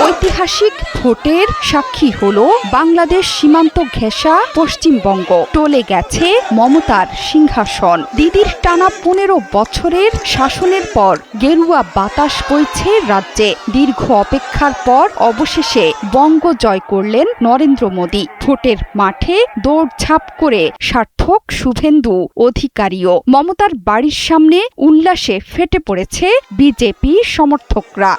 ঐতিহাসিক ভোটের সাক্ষী হলো বাংলাদেশ সীমান্ত ঘেঁষা পশ্চিমবঙ্গ। টলে গেছে মমতার সিংহাসন। দিদির টানা 15 বছরের শাসনের পর গেরুয়া বাতাস বইছে রাজ্যে। দীর্ঘ অপেক্ষার পর অবশেষে বঙ্গ জয় করলেন নরেন্দ্র মোদী। ভোটের মাঠে দৌড়ঝাঁপ করে সার্থক শুভেন্দু অধিকারীও। মমতার বাড়ির সামনে উল্লাসে ফেটে পড়েছে বিজেপি সমর্থকরা।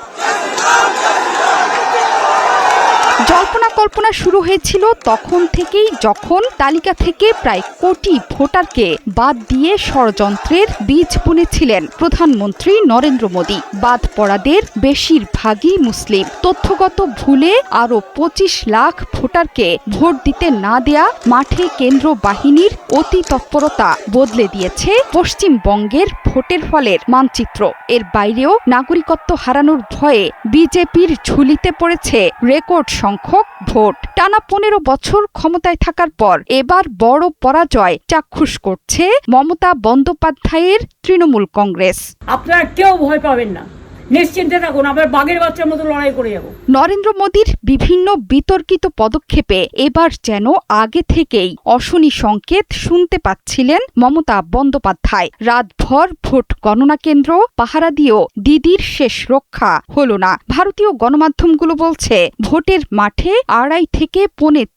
জল্পনা কল্পনা শুরু হয়েছিল তখন থেকেই, যখন তালিকা থেকে প্রায় কোটি ভোটারকে বাদ দিয়ে ষড়যন্ত্রের বীজ বুনেছিলেন প্রধানমন্ত্রী নরেন্দ্র মোদী। বাদ পড়াদের বেশিরভাগই মুসলিম। তথ্যগত ভুলে আরও 25 লাখ ভোটারকে ভোট দিতে না দেয়া মাঠে কেন্দ্র বাহিনীর অতি তৎপরতা বদলে দিয়েছে পশ্চিমবঙ্গের ভোটের ফলের মানচিত্র। এর বাইরেও নাগরিকত্ব হারানোর ভয়ে বিজেপির ঝুলিতে পড়েছে রেকর্ড সংখ্যক ভোট। টানা 15 বছর ক্ষমতায় থাকার পর এবার বড় পরাজয় চাক্ষুষ করছে মমতা বন্দ্যোপাধ্যায়ের তৃণমূল কংগ্রেস। আপনারা কেউ ভয় পাবেন না, নিশ্চিন্তে থাকুন, আমরা বাঘের বাচ্চার মতো লড়াই করে যাব। নরেন্দ্র মোদীর বিভিন্ন বিতর্কিত পদক্ষেপে এবার যেন আগে থেকেই অশনি সংকেত শুনতে পাচ্ছিলেন মমতা বন্দ্যোপাধ্যায়। রাতভর ভোট গণনা কেন্দ্র পাহারা দিয়েও দিদির শেষ রক্ষা হলো না। ভারতীয় গণমাধ্যমগুলো বলছে, ভোটের মাঠে 2.5 থেকে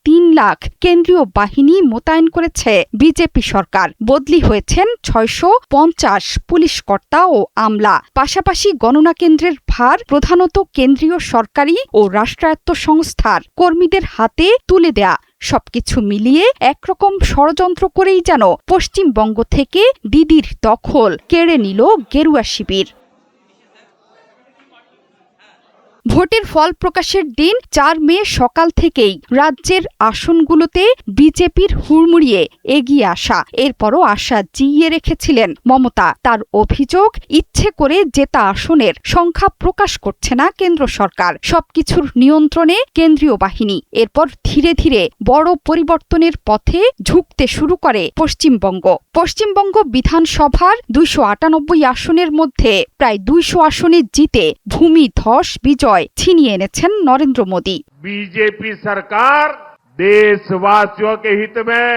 3 লাখ কেন্দ্রীয় বাহিনী মোতায়েন করেছে বিজেপি সরকার। বদলি হয়েছেন 650 পুলিশ কর্তা ও আমলা। পাশাপাশি গণনা কেন্দ্রের ভার প্রধানত কেন্দ্রীয় সরকারি ও রাষ্ট্রায়ত্ত সংস্থার কর্মীদের হাতে তুলে দেয়া। সবকিছু মিলিয়ে একরকম ষড়যন্ত্র করেই যেন পশ্চিমবঙ্গ থেকে দিদির দখল কেড়ে নিল গেরুয়া শিবির। ভোটের ফল প্রকাশের দিন 4 মে সকাল থেকেই রাজ্যের আসনগুলোতে বিজেপির হুড়মুড়িয়ে এগিয়ে আসা। এরপরও আশা জিইয়ে রেখেছিলেন মমতা। তার অভিযোগ, ইচ্ছে করে জেতা আসনের সংখ্যা প্রকাশ করছে না কেন্দ্র সরকার। সবকিছুর নিয়ন্ত্রণে কেন্দ্রীয় বাহিনী। এরপর ধীরে ধীরে বড় পরিবর্তনের পথে ঝুঁকতে শুরু করে পশ্চিমবঙ্গ বিধানসভার 298 আসনের মধ্যে প্রায় 200 আসনে জিতে ভূমিধস বিজয় ছিনিয়ে এনেছেন নরেন্দ্র মোদী। बीजेपी सरकार देशवासियों के हित में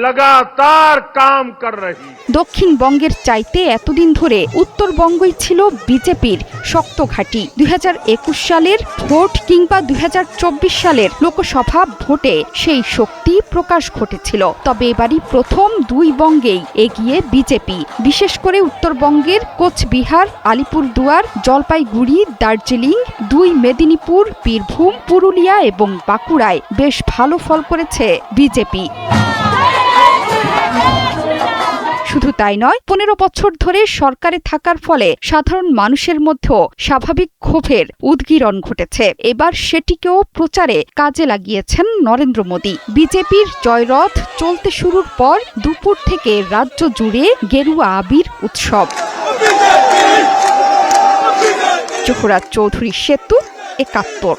लगातार काम कर रही। দক্ষিণবঙ্গের চাইতে এতদিন ধরে উত্তরবঙ্গই ছিল বিজেপির শক্ত ঘাঁটি। 2021 সালের ভোট কিংবা 2024 সালের লোকসভা ভোটে সেই শক্তি প্রকাশ ঘটেছিল। তবে এবারই প্রথম 2 বঙ্গেই এগিয়ে বিজেপি। বিশেষ করে উত্তরবঙ্গের কোচবিহার, আলিপুরদুয়ার, জলপাইগুড়ি, দার্জিলিং, 2 মেদিনীপুর, বীরভূম, পুরুলিয়া এবং বাঁকুড়ায় বেশ ভালো ফল করেছে বিজেপি। শুধু তাই নয়, 15 বছর ধরে সরকারে থাকার ফলে সাধারণ মানুষের মধ্যেও স্বাভাবিক ক্ষোভের উদ্গীরণ ঘটেছে। এবার সেটিকেও প্রচারে কাজে লাগিয়েছেন নরেন্দ্র মোদী। বিজেপির জয়রথ চলতে শুরুর পর দুপুর থেকে রাজ্য জুড়ে গেরুয়া আবির উৎসব। জোহরা চৌধুরী সেতু, 71।